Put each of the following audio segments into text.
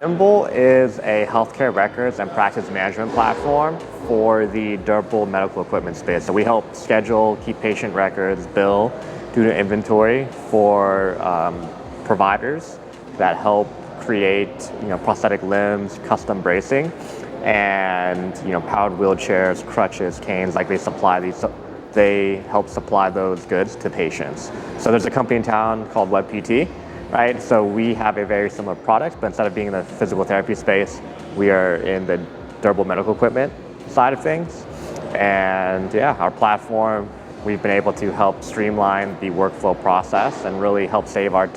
Nymbl is a healthcare records and practice management platform for the durable medical equipment space. So we help schedule, keep patient records, bill, do the inventory for providers that help create prosthetic limbs, custom bracing, and powered wheelchairs, crutches, canes. Like they help supply those goods to patients. So there's a company in town called WebPT. Right, so we have a very similar product, but instead of being in the physical therapy space, we are in the durable medical equipment side of things. And yeah, our platform, we've been able to help streamline the workflow process and really help save our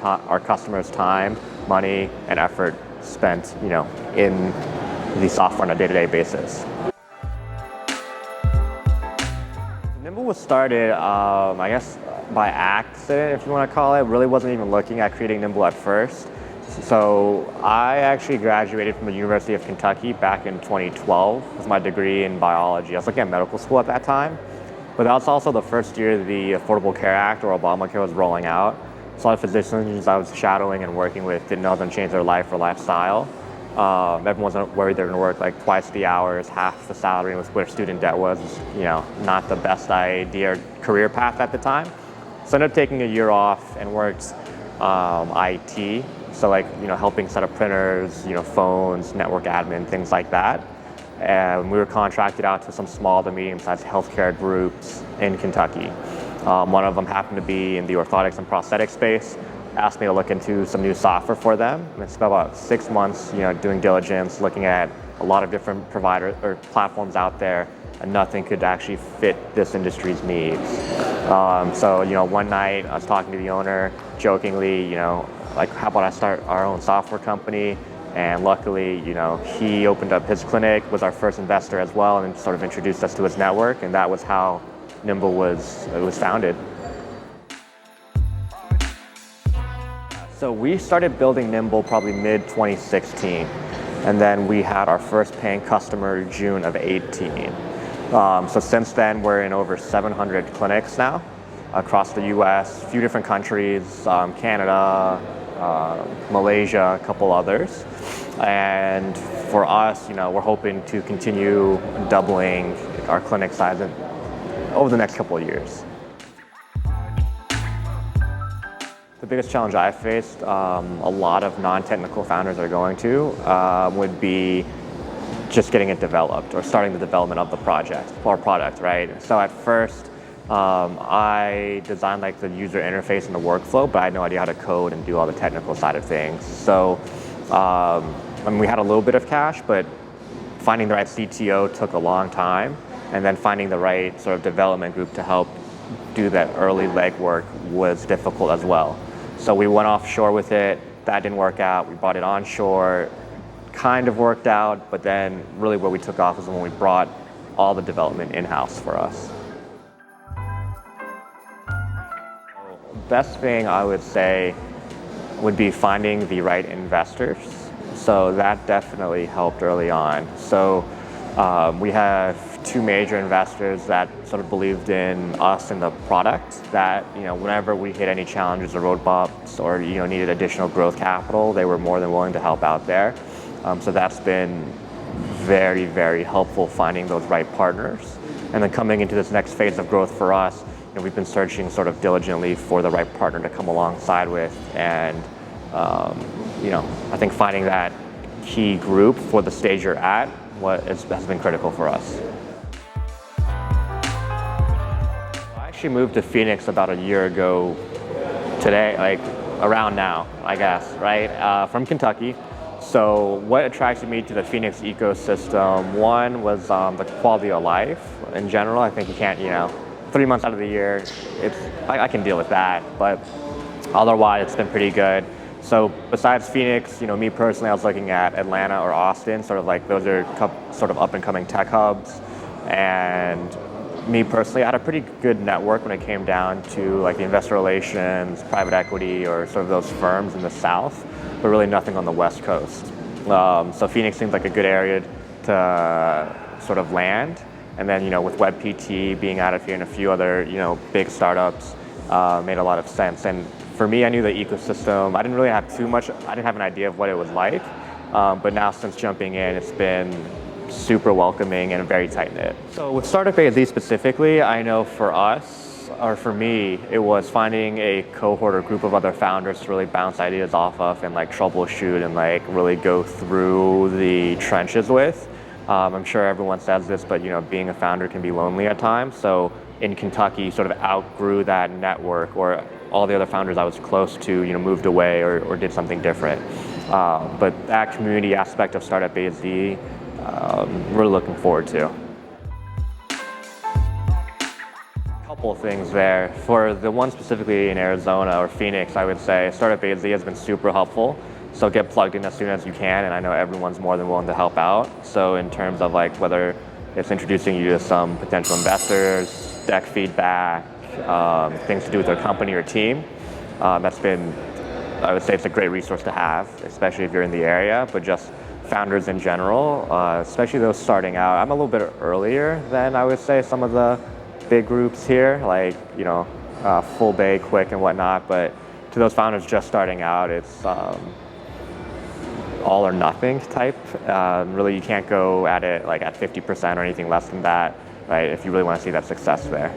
customers time, money, and effort spent, in the software on a day-to-day basis. Nymbl was started, I guess, by accident, if you want to call it. Really wasn't even looking at creating Nymbl at first. So I actually graduated from the University of Kentucky back in 2012 with my degree in biology. I was looking at medical school at that time, but that was also the first year the Affordable Care Act, or Obamacare, was rolling out. So a lot of physicians I was shadowing and working with didn't know how to change their life or lifestyle. Everyone's worried they're going to work like twice the hours, half the salary, with where student debt was, not the best idea or career path at the time. So I ended up taking a year off and worked IT, so helping set up printers, phones, network admin, things like that. And we were contracted out to some small to medium-sized healthcare groups in Kentucky. One of them happened to be in the orthotics and prosthetic space. Asked me to look into some new software for them. And spent about 6 months, doing diligence, looking at a lot of different providers or platforms out there, and nothing could actually fit this industry's needs. So one night I was talking to the owner, jokingly, how about I start our own software company? And luckily, he opened up his clinic, was our first investor as well, and sort of introduced us to his network, and that was how Nymbl was founded. So we started building Nymbl probably mid-2016, and then we had our first paying customer June of 18. So since then, we're in over 700 clinics now across the US, a few different countries, Canada, Malaysia, a couple others. And for us, we're hoping to continue doubling our clinic size over the next couple of years. The biggest challenge I faced, a lot of non-technical founders are going to, would be just getting it developed or starting the development of the project or product, right? So at first, I designed the user interface and the workflow, but I had no idea how to code and do all the technical side of things. So we had a little bit of cash, but finding the right CTO took a long time, and then finding the right sort of development group to help do that early legwork was difficult as well. So we went offshore with it. That didn't work out. We brought it onshore. Kind of worked out, but then really where we took off was when we brought all the development in-house for us. Best thing I would say would be finding the right investors. So that definitely helped early on. So we have two major investors that sort of believed in us and the product, that whenever we hit any challenges or roadblocks or needed additional growth capital, they were more than willing to help out there. So that's been very, very helpful, finding those right partners. And then coming into this next phase of growth for us, we've been searching sort of diligently for the right partner to come alongside with. And I think finding that key group for the stage you're at has been critical for us. I actually moved to Phoenix about a year ago today, around now, I guess, right? From Kentucky. So what attracted me to the Phoenix ecosystem, one was the quality of life in general. I think you can't, 3 months out of the year, I can deal with that, but otherwise it's been pretty good. So besides Phoenix, me personally, I was looking at Atlanta or Austin, sort of those are sort of up and coming tech hubs. And me personally, I had a pretty good network when it came down to the investor relations, private equity, or sort of those firms in the South, but really nothing on the West Coast. So Phoenix seems like a good area to sort of land. And then, with WebPT being out of here and a few other, big startups, made a lot of sense. And for me, I knew the ecosystem. I didn't really have too much. I didn't have an idea of what it was like. But now since jumping in, it's been super welcoming and very tight-knit. So with Startup AZ specifically, I know for us, or for me, it was finding a cohort or group of other founders to really bounce ideas off of and like troubleshoot and like really go through the trenches with. I'm sure everyone says this, but being a founder can be lonely at times. So in Kentucky, sort of outgrew that network, or all the other founders I was close to, moved away or did something different. But that community aspect of Startup AZ, really looking forward to. Couple things there. For the one specifically in Arizona or Phoenix, I would say Startup AZ has been super helpful. So get plugged in as soon as you can, and I know everyone's more than willing to help out. So in terms of like whether it's introducing you to some potential investors, deck feedback, things to do with their company or team, that's been, I would say it's a great resource to have, especially if you're in the area, but just founders in general, especially those starting out. I'm a little bit earlier than I would say some of the big groups here, like, Full Bay, Quick and whatnot, but to those founders just starting out, it's all or nothing type. Really, you can't go at it like at 50% or anything less than that, right? If you really want to see that success there.